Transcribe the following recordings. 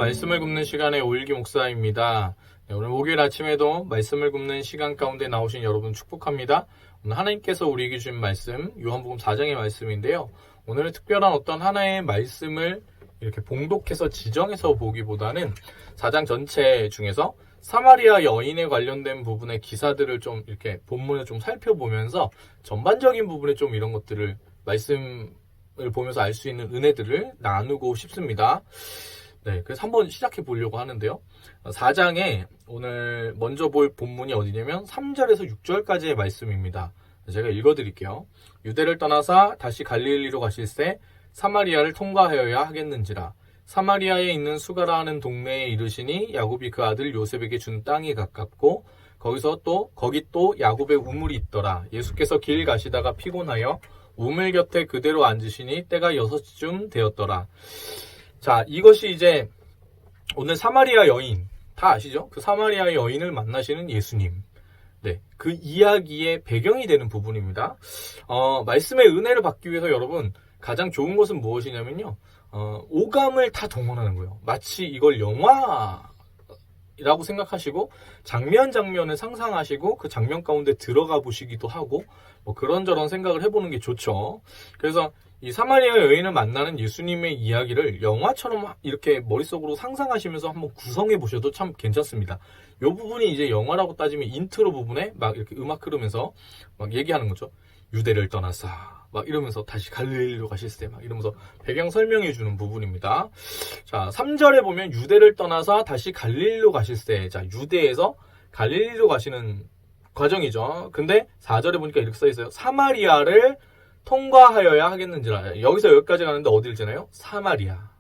말씀을 굽는 시간의 오일기 목사입니다. 오늘 목요일 아침에도 말씀을 굽는 시간 가운데 나오신 여러분 축복합니다. 오늘 하나님께서 우리에게 주신 말씀 요한복음 4장의 말씀인데요. 오늘은 특별한 어떤 하나의 말씀을 이렇게 봉독해서 지정해서 보기보다는 4장 전체 중에서 사마리아 여인에 관련된 부분의 기사들을 좀 이렇게 본문을 좀 살펴보면서 전반적인 부분에 좀 이런 것들을 말씀을 보면서 알 수 있는 은혜들을 나누고 싶습니다. 네, 그래서 한번 시작해 보려고 하는데요. 4장에 오늘 먼저 볼 본문이 어디냐면 3절에서 6절까지의 말씀입니다. 제가 읽어드릴게요. 유대를 떠나사 다시 갈릴리로 가실새 사마리아를 통과하여야 하겠는지라. 사마리아에 있는 수가라 하는 동네에 이르시니 야곱이 그 아들 요셉에게 준 땅이 가깝고 거기 또 야곱의 우물이 있더라. 예수께서 길 가시다가 피곤하여 우물 곁에 그대로 앉으시니 때가 6시쯤 되었더라. 자, 이것이 이제 오늘 사마리아 여인, 다 아시죠? 그 사마리아 여인을 만나시는 예수님. 네, 그 이야기의 배경이 되는 부분입니다. 말씀의 은혜를 받기 위해서 여러분 가장 좋은 것은 무엇이냐면요. 오감을 다 동원하는 거예요. 마치 이걸 영화라고 생각하시고 장면을 상상하시고 그 장면 가운데 들어가 보시기도 하고 뭐 그런저런 생각을 해보는 게 좋죠. 그래서 이 사마리아 여인을 만나는 예수님의 이야기를 영화처럼 이렇게 머릿속으로 상상하시면서 한번 구성해 보셔도 참 괜찮습니다. 이 부분이 이제 영화라고 따지면 인트로 부분에 막 이렇게 음악 흐르면서 막 얘기하는 거죠. 유대를 떠나사 막 이러면서 다시 갈릴리로 가실새 막 이러면서 배경 설명해 주는 부분입니다. 자, 3절에 보면 유대를 떠나서 다시 갈릴리로 가실새. 자, 유대에서 갈릴리로 가시는 과정이죠. 근데 4절에 보니까 이렇게 써 있어요. 사마리아를 통과하여야 하겠는지라. 여기서 여기까지 가는데 어디를 지나요? 사마리아.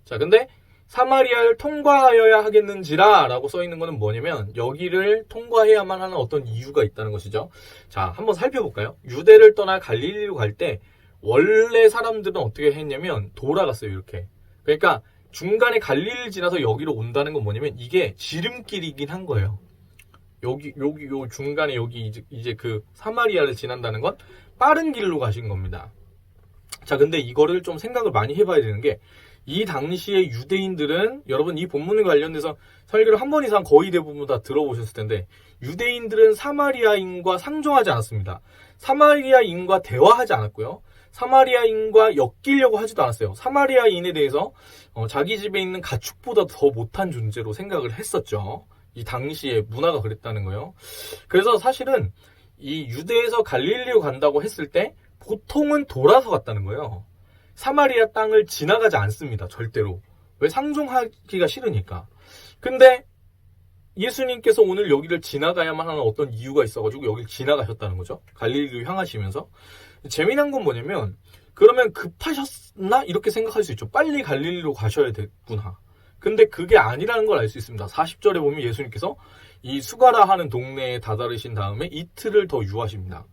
자, 근데 사마리아를 통과하여야 하겠는지라 라고 써 있는 거는 뭐냐면 여기를 통과해야만 하는 어떤 이유가 있다는 것이죠. 자, 한번 살펴볼까요? 유대를 떠나 갈릴리로 갈 때 원래 사람들은 어떻게 했냐면 돌아갔어요. 이렇게. 그러니까 중간에 갈릴리를 지나서 여기로 온다는 건 뭐냐면 이게 지름길이긴 한 거예요. 요 중간에 여기 이제 그 사마리아를 지난다는 건 빠른 길로 가신 겁니다. 자, 근데 이거를 좀 생각을 많이 해봐야 되는 게 이 당시에 유대인들은 여러분 이 본문에 관련돼서 설교를 한 번 이상 거의 대부분 다 들어보셨을 텐데 유대인들은 사마리아인과 상종하지 않았습니다. 사마리아인과 대화하지 않았고요. 사마리아인과 엮이려고 하지도 않았어요. 사마리아인에 대해서 자기 집에 있는 가축보다 더 못한 존재로 생각을 했었죠. 이 당시에 문화가 그랬다는 거예요. 그래서 사실은 이 유대에서 갈릴리로 간다고 했을 때 보통은 돌아서 갔다는 거예요. 사마리아 땅을 지나가지 않습니다. 절대로. 왜? 상종하기가 싫으니까. 근데 예수님께서 오늘 여기를 지나가야만 하는 어떤 이유가 있어가지고 여기를 지나가셨다는 거죠. 갈릴리로 향하시면서. 재미난 건 뭐냐면 그러면 급하셨나? 이렇게 생각할 수 있죠. 빨리 갈릴리로 가셔야 됐구나. 근데 그게 아니라는 걸 알 수 있습니다. 40절에 보면 예수님께서 이 수가라 하는 동네에 다다르신 다음에 이틀을 더 유하십니다.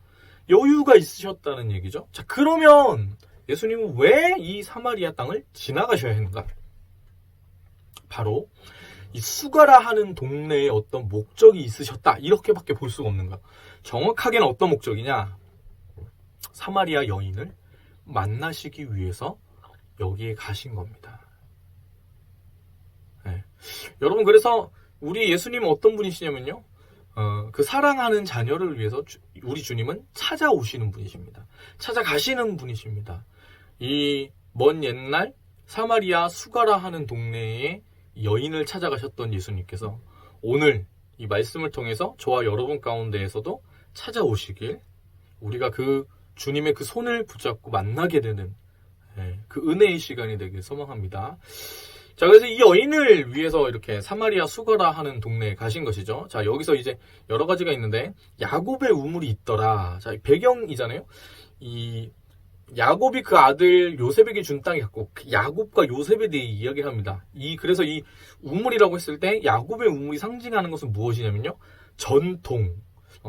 여유가 있으셨다는 얘기죠. 자, 그러면 예수님은 왜 이 사마리아 땅을 지나가셔야 했는가? 바로 이 수가라 하는 동네에 어떤 목적이 있으셨다. 이렇게밖에 볼 수가 없는 거야. 정확하게는 어떤 목적이냐? 사마리아 여인을 만나시기 위해서 여기에 가신 겁니다. 네. 여러분, 그래서 우리 예수님은 어떤 분이시냐면요. 그 사랑하는 자녀를 위해서 우리 주님은 찾아오시는 분이십니다. 찾아가시는 분이십니다. 이 먼 옛날 사마리아 수가라 하는 동네에 여인을 찾아가셨던 예수님께서 오늘 이 말씀을 통해서 저와 여러분 가운데에서도 찾아오시길 우리가 그 주님의 그 손을 붙잡고 만나게 되는 그 은혜의 시간이 되길 소망합니다. 자, 그래서 이 여인을 위해서 이렇게 사마리아 수가라 하는 동네에 가신 것이죠. 자, 여기서 이제 여러 가지가 있는데 야곱의 우물이 있더라. 자, 배경이잖아요. 이 야곱이 그 아들 요셉에게 준 땅이 갖고 야곱과 요셉에 대해 이야기합니다. 그래서 이 우물이라고 했을 때 야곱의 우물이 상징하는 것은 무엇이냐면요. 전통,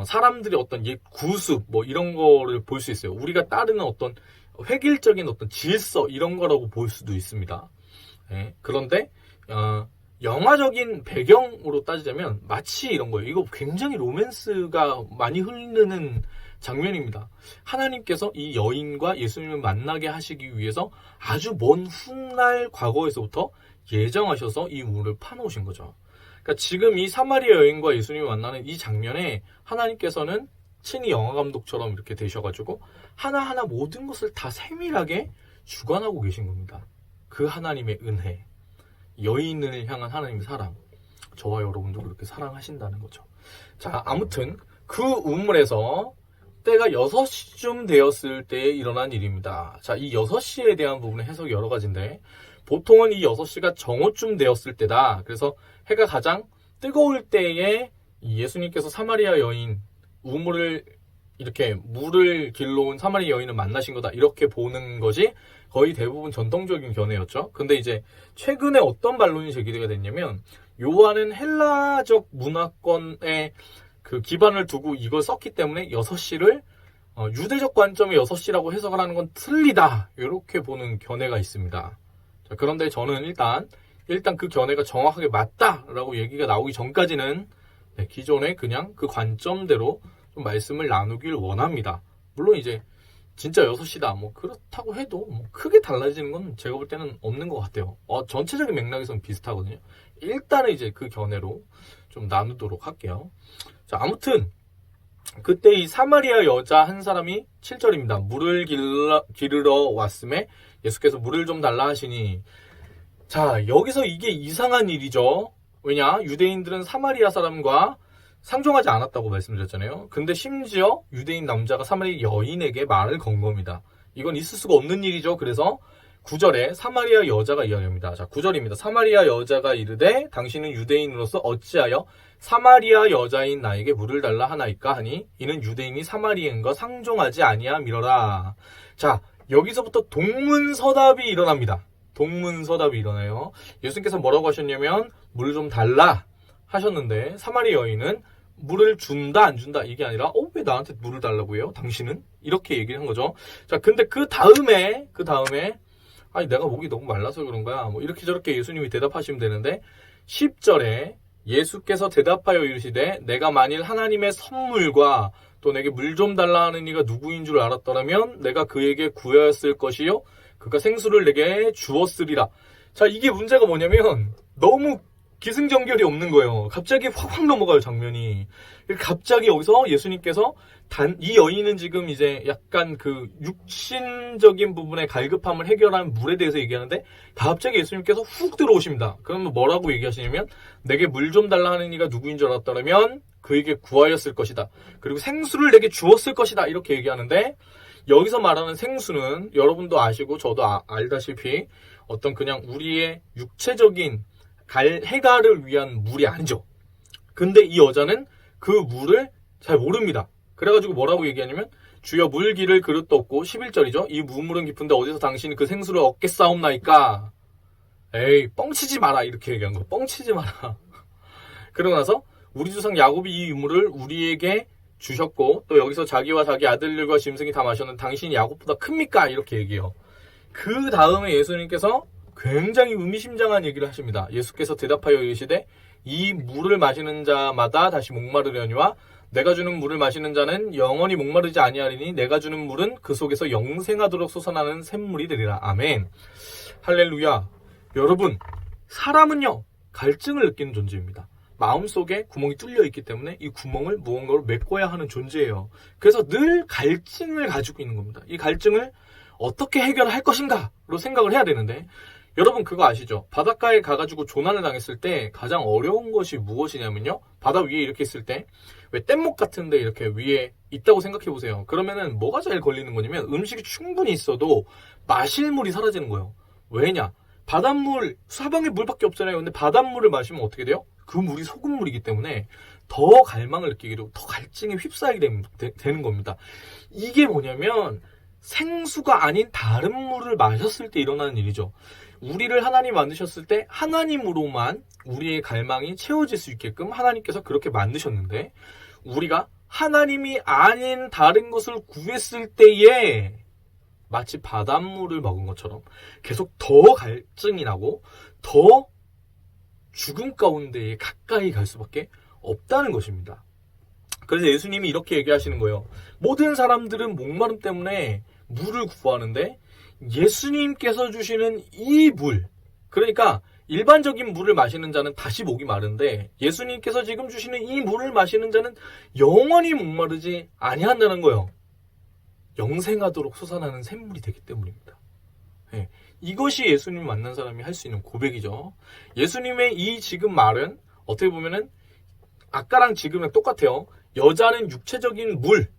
사람들의 어떤 옛 구습 뭐 이런 거를 볼 수 있어요. 우리가 따르는 어떤 획일적인 어떤 질서 이런 거라고 볼 수도 있습니다. 네, 그런데 영화적인 배경으로 따지자면 마치 이런 거예요. 이거 굉장히 로맨스가 많이 흐르는 장면입니다. 하나님께서 이 여인과 예수님을 만나게 하시기 위해서 아주 먼 훗날 과거에서부터 예정하셔서 이 우물을 파놓으신 거죠. 그러니까 지금 이 사마리아 여인과 예수님을 만나는 이 장면에 하나님께서는 친히 영화감독처럼 이렇게 되셔가지고 하나하나 모든 것을 다 세밀하게 주관하고 계신 겁니다. 그 하나님의 은혜, 여인을 향한 하나님의 사랑, 저와 여러분도 그렇게 사랑하신다는 거죠. 자, 아무튼 그 우물에서 때가 6시쯤 되었을 때 일어난 일입니다. 자, 이 6시에 대한 부분의 해석이 여러 가지인데 보통은 이 6시가 정오쯤 되었을 때다. 그래서 해가 가장 뜨거울 때에 예수님께서 사마리아 여인, 우물을 이렇게 물을 길러온 사마리아 여인을 만나신 거다. 이렇게 보는 것이 거의 대부분 전통적인 견해였죠. 근데 이제 최근에 어떤 반론이 제기가 됐냐면 요한은 헬라적 문화권의 그 기반을 두고 이걸 썼기 때문에 6시를 유대적 관점의 6시라고 해석을 하는 건 틀리다. 이렇게 보는 견해가 있습니다. 자, 그런데 저는 일단 그 견해가 정확하게 맞다라고 얘기가 나오기 전까지는 기존에 그냥 그 관점대로 좀 말씀을 나누길 원합니다. 물론 이제 진짜 6시다 뭐 그렇다고 해도 뭐 크게 달라지는 건 제가 볼 때는 없는 것 같아요. 전체적인 맥락에서는 비슷하거든요. 일단은 이제 그 견해로 좀 나누도록 할게요. 자, 아무튼 그때 이 사마리아 여자 한 사람이 7절입니다. 물을 기르러 왔음에 예수께서 물을 좀 달라 하시니, 자, 여기서 이게 이상한 일이죠. 왜냐? 유대인들은 사마리아 사람과 상종하지 않았다고 말씀드렸잖아요. 근데 심지어 유대인 남자가 사마리아 여인에게 말을 건 겁니다. 이건 있을 수가 없는 일이죠. 그래서 9절에 사마리아 여자가 이야기합니다. 자, 9절입니다. 사마리아 여자가 이르되 당신은 유대인으로서 어찌하여 사마리아 여자인 나에게 물을 달라 하나이까 하니 이는 유대인이 사마리아인과 상종하지 아니함이러라. 자, 여기서부터 동문서답이 일어납니다. 동문서답이 일어나요. 예수님께서 뭐라고 하셨냐면 물 좀 달라 하셨는데 사마리아 여인은 물을 준다 안 준다 이게 아니라 왜 나한테 물을 달라고 해요? 당신은? 이렇게 얘기를 한 거죠. 자, 근데 그 다음에 아니 내가 목이 너무 말라서 그런 거야. 뭐 이렇게 저렇게 예수님이 대답하시면 되는데 10절에 예수께서 대답하여 이르시되 내가 만일 하나님의 선물과 또 내게 물 좀 달라 하는 이가 누구인 줄 알았더라면 내가 그에게 구하였을 것이요 그가 생수를 내게 주었으리라. 자, 이게 문제가 뭐냐면 너무 기승전결이 없는 거예요. 갑자기 확 넘어가요, 장면이. 갑자기 여기서 예수님께서 이 여인은 지금 이제 약간 그 육신적인 부분의 갈급함을 해결하는 물에 대해서 얘기하는데 갑자기 예수님께서 훅 들어오십니다. 그러면 뭐라고 얘기하시냐면 내게 물 좀 달라 하는 이가 누구인 줄 알았더라면 그에게 구하였을 것이다. 그리고 생수를 내게 주었을 것이다. 이렇게 얘기하는데 여기서 말하는 생수는 여러분도 아시고 저도 알다시피 어떤 그냥 우리의 육체적인 해갈을 위한 물이 아니죠. 근데 이 여자는 그 물을 잘 모릅니다. 그래가지고 뭐라고 얘기하냐면 주여 물 기를 그릇도 없고 11절이죠. 이 무물은 깊은데 어디서 당신이 그 생수를 얻겠사옵나이까. 에이 뻥치지 마라 이렇게 얘기한 거. 뻥치지 마라. 그러고 나서 우리 조상 야곱이 이 유물을 우리에게 주셨고 또 여기서 자기와 자기 아들들과 짐승이 다 마셨는데 당신이 야곱보다 큽니까? 이렇게 얘기해요. 그 다음에 예수님께서 굉장히 의미심장한 얘기를 하십니다. 예수께서 대답하여 이르시되 이 물을 마시는 자마다 다시 목마르려니와 내가 주는 물을 마시는 자는 영원히 목마르지 아니하리니 내가 주는 물은 그 속에서 영생하도록 솟아나는 샘물이 되리라. 아멘. 할렐루야. 여러분, 사람은요 갈증을 느끼는 존재입니다. 마음속에 구멍이 뚫려 있기 때문에 이 구멍을 무언가로 메꿔야 하는 존재예요. 그래서 늘 갈증을 가지고 있는 겁니다. 이 갈증을 어떻게 해결할 것인가로 생각을 해야 되는데 여러분 그거 아시죠? 바닷가에 가가지고 조난을 당했을 때 가장 어려운 것이 무엇이냐면요. 바다 위에 이렇게 있을 때 왜 뗏목 같은데 이렇게 위에 있다고 생각해보세요. 그러면은 뭐가 제일 걸리는 거냐면 음식이 충분히 있어도 마실 물이 사라지는 거예요. 왜냐? 바닷물, 사방에 물밖에 없잖아요. 근데 바닷물을 마시면 어떻게 돼요? 그 물이 소금물이기 때문에 더 갈망을 느끼게 되고 더 갈증에 휩싸이게 되는 겁니다. 이게 뭐냐면 생수가 아닌 다른 물을 마셨을 때 일어나는 일이죠. 우리를 하나님 만드셨을 때 하나님으로만 우리의 갈망이 채워질 수 있게끔 하나님께서 그렇게 만드셨는데 우리가 하나님이 아닌 다른 것을 구했을 때에 마치 바닷물을 먹은 것처럼 계속 더 갈증이 나고 더 죽음 가운데에 가까이 갈 수밖에 없다는 것입니다. 그래서 예수님이 이렇게 얘기하시는 거예요. 모든 사람들은 목마름 때문에 물을 구하는데 예수님께서 주시는 이 물, 그러니까 일반적인 물을 마시는 자는 다시 목이 마른데 예수님께서 지금 주시는 이 물을 마시는 자는 영원히 목마르지 아니한다는 거예요. 영생하도록 솟아나는 샘물이 되기 때문입니다. 네, 이것이 예수님 만난 사람이 할 수 있는 고백이죠. 예수님의 이 지금 말은 어떻게 보면은 아까랑 지금이랑 똑같아요. 여자는 육체적인 물,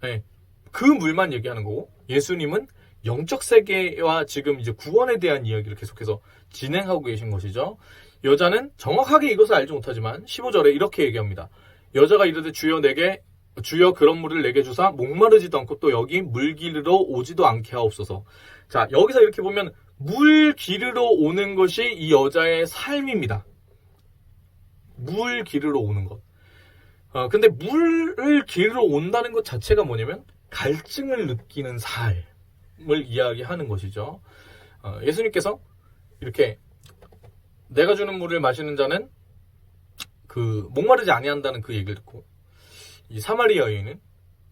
네, 그 물만 얘기하는 거고 예수님은 영적 세계와 지금 이제 구원에 대한 이야기를 계속해서 진행하고 계신 것이죠. 여자는 정확하게 이것을 알지 못하지만 15절에 이렇게 얘기합니다. 여자가 이르되 주여 그런 물을 내게 주사 목마르지도 않고 또 여기 물 기르러 오지도 않게 하옵소서. 자, 여기서 이렇게 보면 물 기르러 오는 것이 이 여자의 삶입니다. 물 기르러 오는 것. 근데 물을 기르러 온다는 것 자체가 뭐냐면 갈증을 느끼는 삶을 이야기하는 것이죠. 예수님께서 이렇게 내가 주는 물을 마시는 자는 그 목마르지 아니한다는 그 얘기를 듣고 이 사마리아 여인은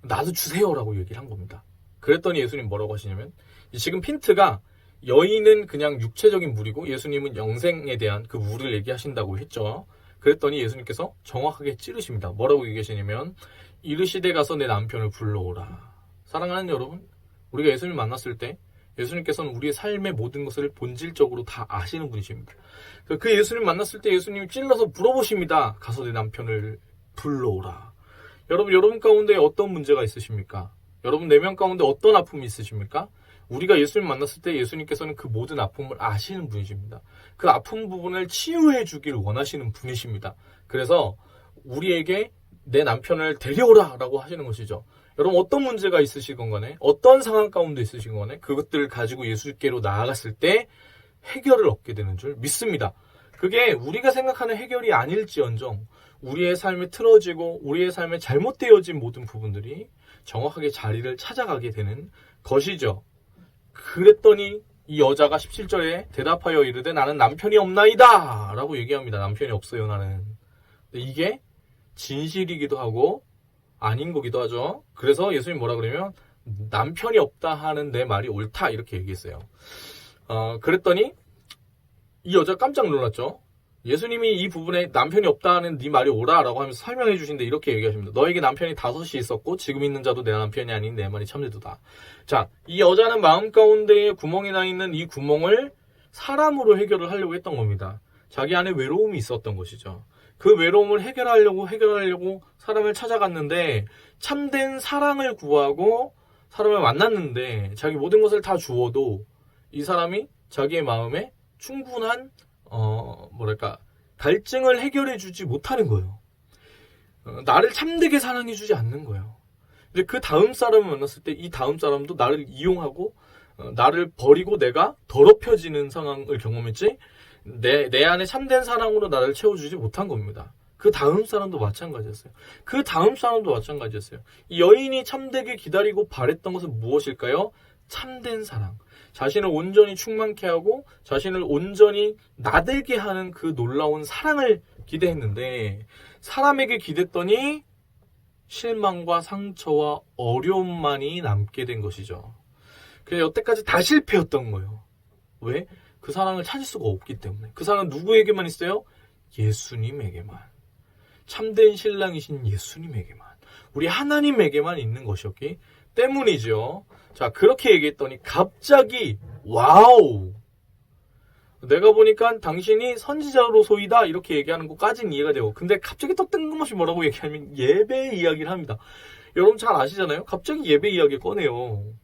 나도 주세요라고 얘기를 한 겁니다. 그랬더니 예수님 뭐라고 하시냐면 지금 핀트가 여인은 그냥 육체적인 물이고 예수님은 영생에 대한 그 물을 얘기하신다고 했죠. 그랬더니 예수님께서 정확하게 찌르십니다. 뭐라고 얘기하시냐면 이르시되 가서 내 남편을 불러오라. 사랑하는 여러분, 우리가 예수님 만났을 때 예수님께서는 우리의 삶의 모든 것을 본질적으로 다 아시는 분이십니다. 그 예수님 만났을 때 예수님이 찔러서 물어보십니다. 가서 내 남편을 불러오라. 여러분 가운데 어떤 문제가 있으십니까? 여러분 내면 가운데 어떤 아픔이 있으십니까? 우리가 예수님 만났을 때 예수님께서는 그 모든 아픔을 아시는 분이십니다. 그 아픈 부분을 치유해 주길 원하시는 분이십니다. 그래서 우리에게 내 남편을 데려오라 라고 하시는 것이죠. 여러분 어떤 문제가 있으시건 간에 어떤 상황 가운데 있으시건 간에 그것들을 가지고 예수께로 나아갔을 때 해결을 얻게 되는 줄 믿습니다. 그게 우리가 생각하는 해결이 아닐지언정 우리의 삶에 틀어지고 우리의 삶에 잘못되어진 모든 부분들이 정확하게 자리를 찾아가게 되는 것이죠. 그랬더니 이 여자가 17절에 대답하여 이르되 나는 남편이 없나이다 라고 얘기합니다. 남편이 없어요 나는. 근데 이게 진실이기도 하고 아닌 거기도 하죠. 그래서 예수님 뭐라 그러면 남편이 없다 하는 내 말이 옳다 이렇게 얘기했어요. 그랬더니 이 여자 깜짝 놀랐죠. 예수님이 이 부분에 남편이 없다는 네 말이 옳아라고 하면서 설명해 주신데 이렇게 얘기하십니다. 너에게 남편이 5이 있었고 지금 있는 자도 내 남편이 아닌 내 말이 참되도다. 자, 이 여자는 마음 가운데에 구멍이 나 있는 이 구멍을 사람으로 해결을 하려고 했던 겁니다. 자기 안에 외로움이 있었던 것이죠. 그 외로움을 해결하려고 사람을 찾아갔는데 참된 사랑을 구하고 사람을 만났는데 자기 모든 것을 다 주어도 이 사람이 자기의 마음에 충분한 갈증을 해결해 주지 못하는 거예요. 나를 참되게 사랑해 주지 않는 거예요. 근데 그 다음 사람을 만났을 때 이 다음 사람도 나를 이용하고 나를 버리고 내가 더럽혀지는 상황을 경험했지 내 안에 참된 사랑으로 나를 채워주지 못한 겁니다. 그 다음 사람도 마찬가지였어요. 이 여인이 참되게 기다리고 바랬던 것은 무엇일까요? 참된 사랑. 자신을 온전히 충만케 하고 자신을 온전히 나들게 하는 그 놀라운 사랑을 기대했는데 사람에게 기댔더니 실망과 상처와 어려움만이 남게 된 것이죠. 그래서 여태까지 다 실패였던 거예요. 왜? 그 사랑을 찾을 수가 없기 때문에. 그 사랑은 누구에게만 있어요? 예수님에게만. 참된 신랑이신 예수님에게만. 우리 하나님에게만 있는 것이었기 때문이죠. 자, 그렇게 얘기했더니 갑자기 와우! 내가 보니까 당신이 선지자로소이다 이렇게 얘기하는 것까지는 이해가 되고 근데 갑자기 또 뜬금없이 뭐라고 얘기하면 예배 이야기를 합니다. 여러분 잘 아시잖아요? 갑자기 예배 이야기 꺼내요.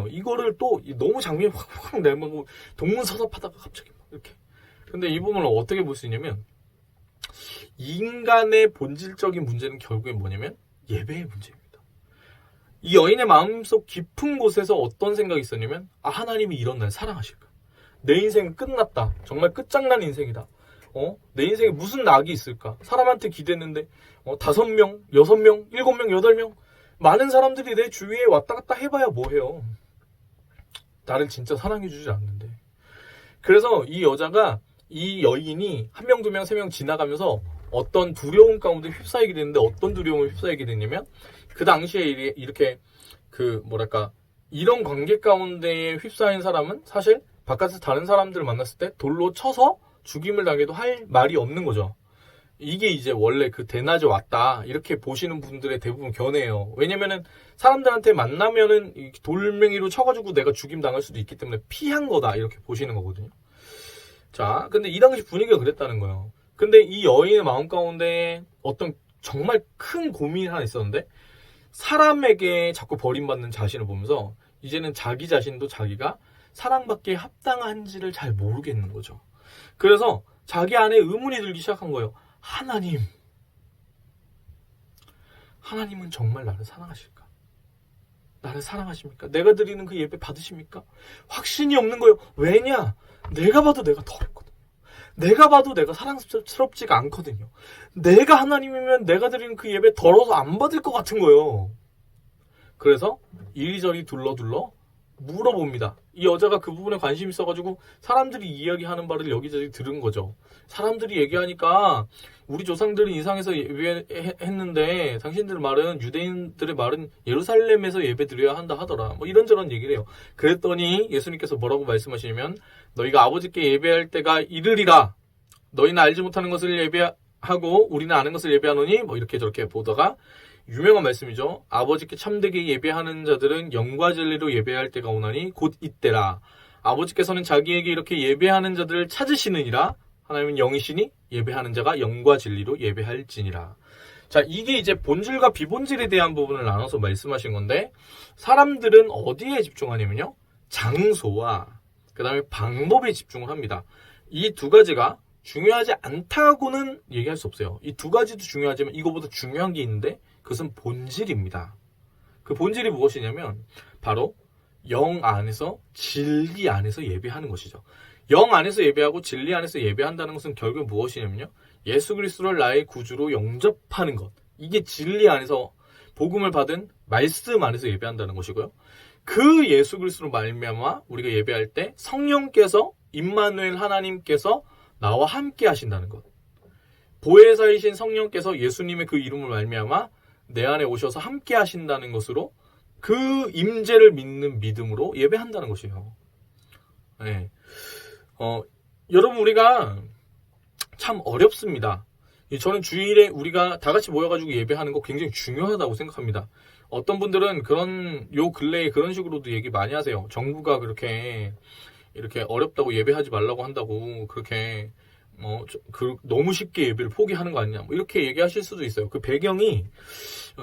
이거를 또 너무 장면이 확 내고 동문서답하다가 갑자기 막 이렇게. 근데 이 부분을 어떻게 볼 수 있냐면 인간의 본질적인 문제는 결국엔 뭐냐면 예배의 문제입니다. 이 여인의 마음속 깊은 곳에서 어떤 생각이 있었냐면 하나님이 이런 날 사랑하실까? 내 인생은 끝났다. 정말 끝장난 인생이다. 내 인생에 무슨 낙이 있을까? 사람한테 기댔는데 5명, 6명, 7명, 8명 많은 사람들이 내 주위에 왔다 갔다 해봐야 뭐해요. 나를 진짜 사랑해주지 않는데. 그래서 이 여인이 1명, 2명, 3명 지나가면서 어떤 두려움 가운데 휩싸이게 되는데 어떤 두려움을 휩싸이게 됐냐면 그 당시에 이렇게 이런 관계 가운데에 휩싸인 사람은 사실 바깥에서 다른 사람들을 만났을 때 돌로 쳐서 죽임을 당해도 할 말이 없는 거죠. 이게 이제 원래 그 대낮에 왔다 이렇게 보시는 분들의 대부분 견해예요. 왜냐면은 사람들한테 만나면은 돌멩이로 쳐가지고 내가 죽임 당할 수도 있기 때문에 피한 거다 이렇게 보시는 거거든요. 자, 근데 이 당시 분위기가 그랬다는 거예요. 근데 이 여인의 마음 가운데 어떤 정말 큰 고민이 하나 있었는데 사람에게 자꾸 버림받는 자신을 보면서 이제는 자기 자신도 자기가 사랑받기에 합당한지를 잘 모르겠는 거죠. 그래서 자기 안에 의문이 들기 시작한 거예요. 하나님은 정말 나를 사랑하실까? 나를 사랑하십니까? 내가 드리는 그 예배 받으십니까? 확신이 없는 거예요. 왜냐? 내가 봐도 내가 더럽거든요. 내가 봐도 내가 사랑스럽지가 않거든요. 내가 하나님이면 내가 드리는 그 예배 더러워서 안 받을 것 같은 거예요. 그래서 이리저리 둘러 물어봅니다. 이 여자가 그 부분에 관심이 있어가지고 사람들이 이야기하는 바를 여기저기 들은 거죠. 사람들이 얘기하니까 우리 조상들은 이상해서 예배했는데 당신들 말은 유대인들의 말은 예루살렘에서 예배 드려야 한다 하더라. 뭐 이런저런 얘기를 해요. 그랬더니 예수님께서 뭐라고 말씀하시냐면 너희가 아버지께 예배할 때가 이르리라. 너희는 알지 못하는 것을 예배하고 우리는 아는 것을 예배하노니 뭐 이렇게 저렇게 보다가 유명한 말씀이죠. 아버지께 참되게 예배하는 자들은 영과 진리로 예배할 때가 오나니 곧 이때라. 아버지께서는 자기에게 이렇게 예배하는 자들을 찾으시느니라. 하나님은 영이시니 예배하는 자가 영과 진리로 예배할지니라. 자, 이게 이제 본질과 비본질에 대한 부분을 나눠서 말씀하신 건데 사람들은 어디에 집중하냐면요. 장소와 그 다음에 방법에 집중을 합니다. 이 두 가지가 중요하지 않다고는 얘기할 수 없어요. 이 두 가지도 중요하지만 이거보다 중요한 게 있는데 그것은 본질입니다. 그 본질이 무엇이냐면 바로 영 안에서 진리 안에서 예배하는 것이죠. 영 안에서 예배하고 진리 안에서 예배한다는 것은 결국 무엇이냐면요. 예수 그리스도를 나의 구주로 영접하는 것. 이게 진리 안에서 복음을 받은 말씀 안에서 예배한다는 것이고요. 그 예수 그리스도로 말미암아 우리가 예배할 때 성령께서 임마누엘 하나님께서 나와 함께 하신다는 것. 보혜사이신 성령께서 예수님의 그 이름을 말미암아 내 안에 오셔서 함께 하신다는 것으로 그 임재를 믿는 믿음으로 예배한다는 것이에요. 네. 여러분 우리가 참 어렵습니다. 저는 주일에 우리가 다 같이 모여가지고 예배하는 거 굉장히 중요하다고 생각합니다. 어떤 분들은 요 근래에 그런 식으로도 얘기 많이 하세요. 정부가 그렇게 이렇게 어렵다고 예배하지 말라고 한다고 그렇게 너무 쉽게 예배를 포기하는 거 아니냐 뭐 이렇게 얘기하실 수도 있어요. 그 배경이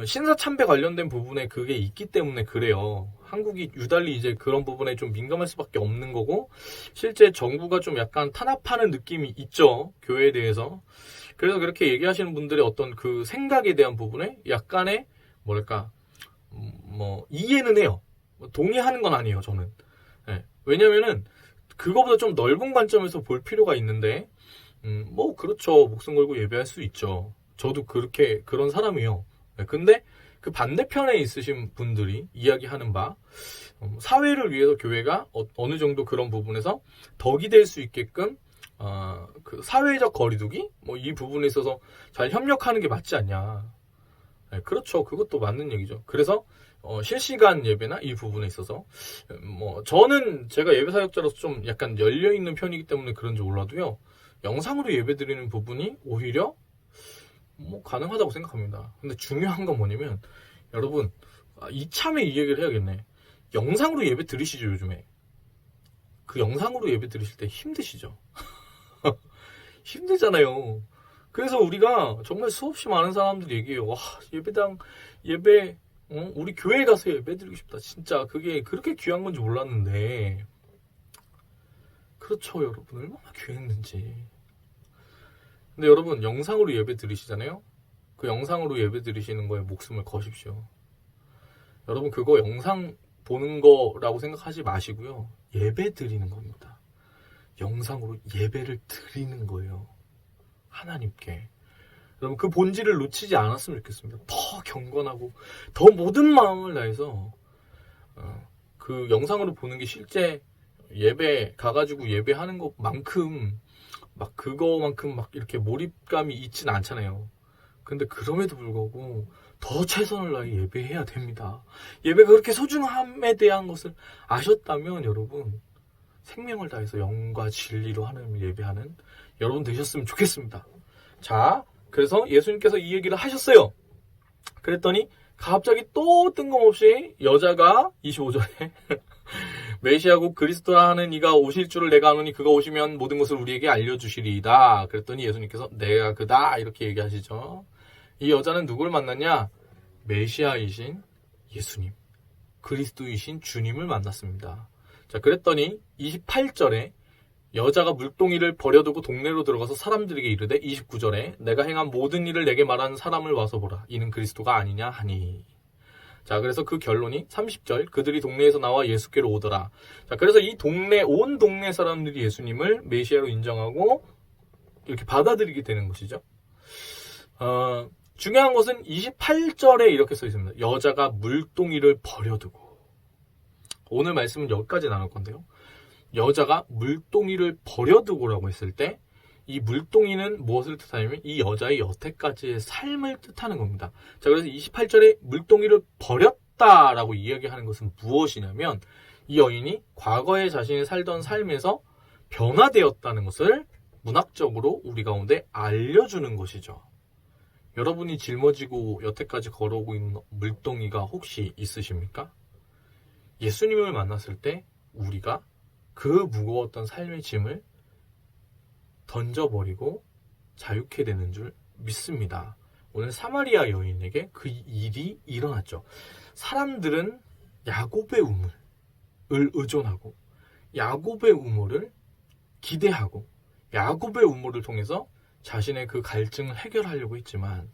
신사참배 관련된 부분에 그게 있기 때문에 그래요. 한국이 유달리 이제 그런 부분에 좀 민감할 수밖에 없는 거고 실제 정부가 좀 약간 탄압하는 느낌이 있죠. 교회에 대해서. 그래서 그렇게 얘기하시는 분들의 어떤 그 생각에 대한 부분에 약간의 이해는 해요. 동의하는 건 아니에요. 저는. 네. 왜냐면은 그거보다 좀 넓은 관점에서 볼 필요가 있는데 그렇죠. 목숨 걸고 예배할 수 있죠. 저도 그런 사람이에요. 근데 그 반대편에 있으신 분들이 이야기하는 바, 사회를 위해서 교회가 어느 정도 그런 부분에서 덕이 될 수 있게끔, 그 사회적 거리두기? 이 부분에 있어서 잘 협력하는 게 맞지 않냐. 네, 그렇죠. 그것도 맞는 얘기죠. 그래서, 실시간 예배나 이 부분에 있어서, 저는 제가 예배 사역자로서 좀 약간 열려있는 편이기 때문에 그런지 몰라도요, 영상으로 예배 드리는 부분이 오히려 가능하다고 생각합니다. 근데 중요한 건 뭐냐면 여러분 이참에 이 얘기를 해야겠네. 영상으로 예배 드리시죠. 요즘에 그 영상으로 예배 드리실 때 힘드시죠? 힘들잖아요. 그래서 우리가 정말 수없이 많은 사람들이 얘기해요. 와, 예배 우리 교회 가서 예배 드리고 싶다. 진짜 그게 그렇게 귀한 건지 몰랐는데 그렇죠. 여러분 얼마나 귀했는지. 근데 여러분 영상으로 예배 드리시잖아요. 그 영상으로 예배 드리시는 거에 목숨을 거십시오. 여러분 그거 영상 보는 거라고 생각하지 마시고요. 예배 드리는 겁니다. 영상으로 예배를 드리는 거예요. 하나님께. 여러분 그 본질을 놓치지 않았으면 좋겠습니다. 더 경건하고 더 모든 마음을 다해서 그 영상으로 보는 게 실제 예배 가가지고 예배하는 것만큼 막 그거만큼 막 이렇게 몰입감이 있진 않잖아요. 근데 그럼에도 불구하고 더 최선을 다해 예배해야 됩니다. 예배가 그렇게 소중함에 대한 것을 아셨다면 여러분 생명을 다해서 영과 진리로 하나님을 예배하는 여러분 되셨으면 좋겠습니다. 자, 그래서 예수님께서 이 얘기를 하셨어요. 그랬더니 갑자기 또 뜬금없이 여자가 25절에 메시아고 그리스도라 하는 이가 오실 줄을 내가 아노니 그가 오시면 모든 것을 우리에게 알려주시리이다. 그랬더니 예수님께서 내가 그다 이렇게 얘기하시죠. 이 여자는 누구를 만났냐? 메시아이신 예수님, 그리스도이신 주님을 만났습니다. 자, 그랬더니 28절에 여자가 물동이를 버려두고 동네로 들어가서 사람들에게 이르되 29절에 내가 행한 모든 일을 내게 말하는 사람을 와서 보라. 이는 그리스도가 아니냐 하니. 자, 그래서 그 결론이 30절 그들이 동네에서 나와 예수께로 오더라. 자, 그래서 이 온 동네 사람들이 예수님을 메시아로 인정하고 이렇게 받아들이게 되는 것이죠. 중요한 것은 28절에 이렇게 써 있습니다. 여자가 물동이를 버려두고. 오늘 말씀은 여기까지 나눌 건데요. 여자가 물동이를 버려두고라고 했을 때 이 물동이는 무엇을 뜻하냐면 이 여자의 여태까지의 삶을 뜻하는 겁니다. 자, 그래서 28절에 물동이를 버렸다라고 이야기하는 것은 무엇이냐면 이 여인이 과거에 자신이 살던 삶에서 변화되었다는 것을 문학적으로 우리 가운데 알려주는 것이죠. 여러분이 짊어지고 여태까지 걸어오고 있는 물동이가 혹시 있으십니까? 예수님을 만났을 때 우리가 그 무거웠던 삶의 짐을 던져버리고 자유케 되는 줄 믿습니다. 오늘 사마리아 여인에게 그 일이 일어났죠. 사람들은 야곱의 우물을 의존하고 야곱의 우물을 기대하고 야곱의 우물을 통해서 자신의 그 갈증을 해결하려고 했지만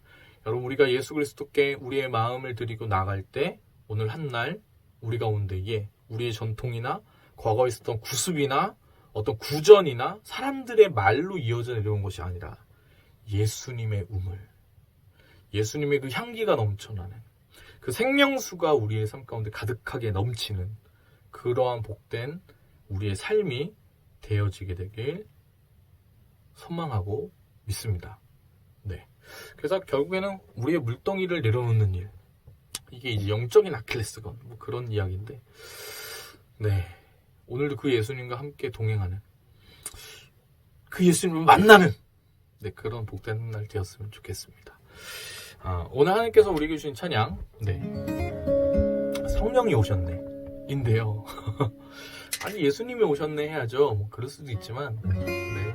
여러분 우리가 예수 그리스도께 우리의 마음을 드리고 나갈 때 오늘 한날 우리 가운데에 우리의 전통이나 과거에 있었던 구습이나 어떤 구전이나 사람들의 말로 이어져 내려온 것이 아니라 예수님의 우물, 예수님의 그 향기가 넘쳐나는 그 생명수가 우리의 삶 가운데 가득하게 넘치는 그러한 복된 우리의 삶이 되어지게 되길 소망하고 믿습니다. 네. 그래서 결국에는 우리의 물덩이를 내려놓는 일, 이게 이제 영적인 아킬레스건 뭐 그런 이야기인데, 네. 오늘도 그 예수님과 함께 동행하는 그 예수님을 만나는 네, 그런 복된 날 되었으면 좋겠습니다. 오늘 하나님께서 우리에게 주신 찬양, 네, 성령이 오셨네 인데요. 아니 예수님이 오셨네 해야죠. 뭐 그럴 수도 있지만, 네,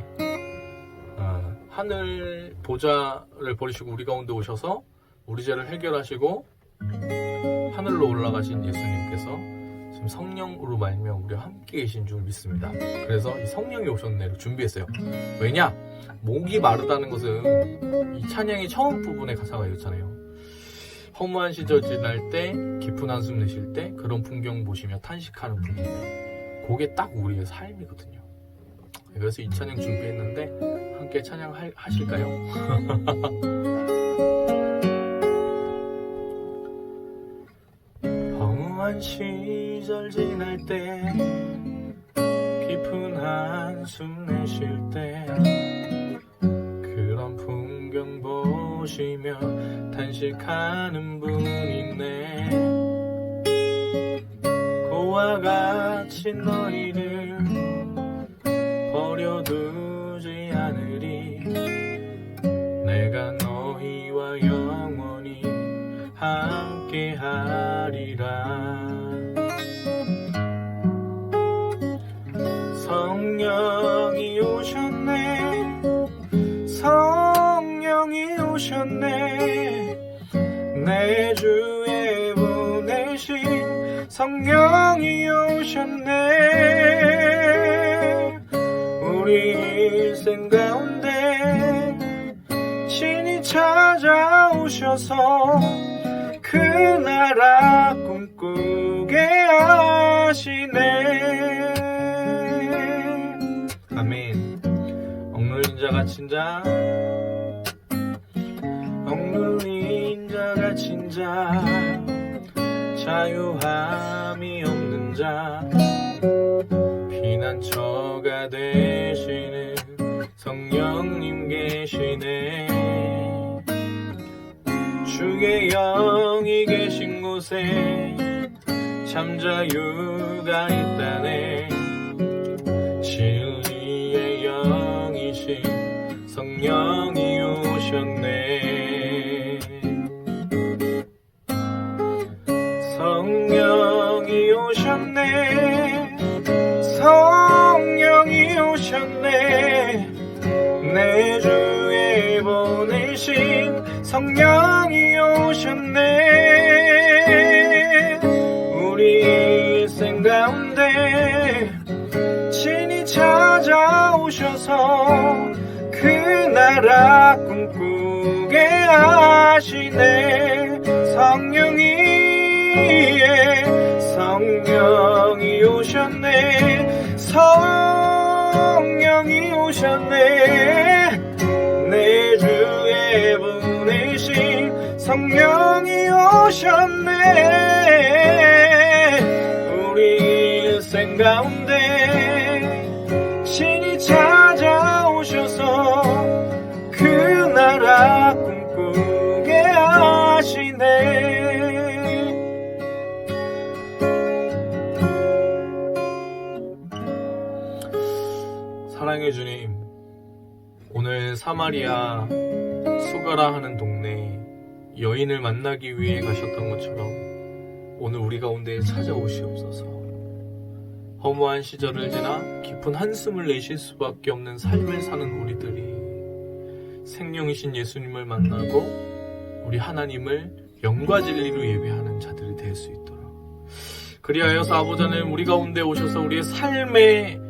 하늘 보좌를 버리시고 우리 가운데 오셔서 우리 죄를 해결하시고 하늘로 올라가신 예수님께서 지금 성령으로 말미암아 우리와 함께 계신 줄 믿습니다. 그래서 이 성령이 오셨네를 준비했어요. 왜냐? 목이 마르다는 것은 이 찬양의 처음 부분의 가사가 이렇잖아요. 허무한 시절 지날 때, 깊은 한숨 내쉴 때 그런 풍경 보시며 탄식하는 분이에요. 그게 딱 우리의 삶이거든요. 그래서 이 찬양 준비했는데 함께 찬양 하실까요? 허무한 시절 지날 때, 깊은 한숨 내쉴 때 그런 풍경 보시며 탄식하는 분 있네. 그와 같이 너희를 버려두지 않으리. 내가 너희와 영원히 함께하리라. 성령이 오셨네, 성령이 오셨네, 내 주에 보내신 성령이 오셨네. 우리 일생 가운데 친히 찾아오셔서 그 나라 꿈꾸게 하시네. 아멘. 억눌린 자 갇힌 자, 억눌린 자 갇힌 자, 자유함이 없는 자, 피난처가 되시는 성령님 계시네. 주의 영이 계신 곳에 참 자유가 있다네. 진리의 영이신 성령이 오셨네. 성령이 오셨네. 성령이 오셨네. 내 주에 보내신 성령이 오셨네. 우리 일생 가운데 친히 찾아오셔서 그 나라 꿈꾸게 하시네. 성령이 오셨네. 성령이 오셨네. 내 주에 보내신 성령이 오셨네. 우리 일생 가운데 친히 찾아오셔서 그 나라 꿈꾸게 하시네. 사랑의 주님, 오늘 사마리아 수가라 하는 동네 여인을 만나기 위해 가셨던 것처럼 오늘 우리 가운데 찾아오시옵소서. 허무한 시절을 지나 깊은 한숨을 내쉴 수밖에 없는 삶을 사는 우리들이 생명이신 예수님을 만나고 우리 하나님을 영과 진리로 예배하는 자들이 될 수 있도록, 그리하여서 아버지 하나님 우리 가운데 오셔서 우리의 삶의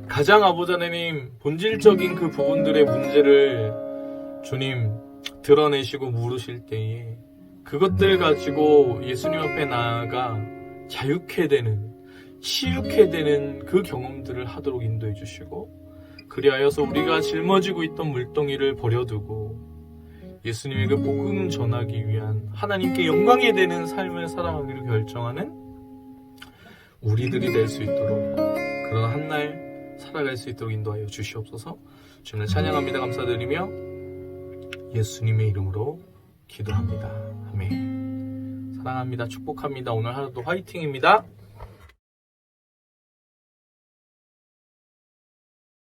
가장 아버지 하나님 본질적인 그 부분들의 문제를 주님 드러내시고 물으실 때에 그것들 가지고 예수님 앞에 나아가 자유케 되는, 치유케 되는 그 경험들을 하도록 인도해 주시고, 그리하여서 우리가 짊어지고 있던 물동이를 버려두고 예수님의 그 복음 전하기 위한 하나님께 영광이 되는 삶을 살아가기로 결정하는 우리들이 될 수 있도록, 그런 한날 살아갈 수 있도록 인도하여 주시옵소서. 주님을 찬양합니다. 감사드리며 예수님의 이름으로 기도합니다. 아멘. 사랑합니다. 축복합니다. 오늘 하루도 화이팅입니다.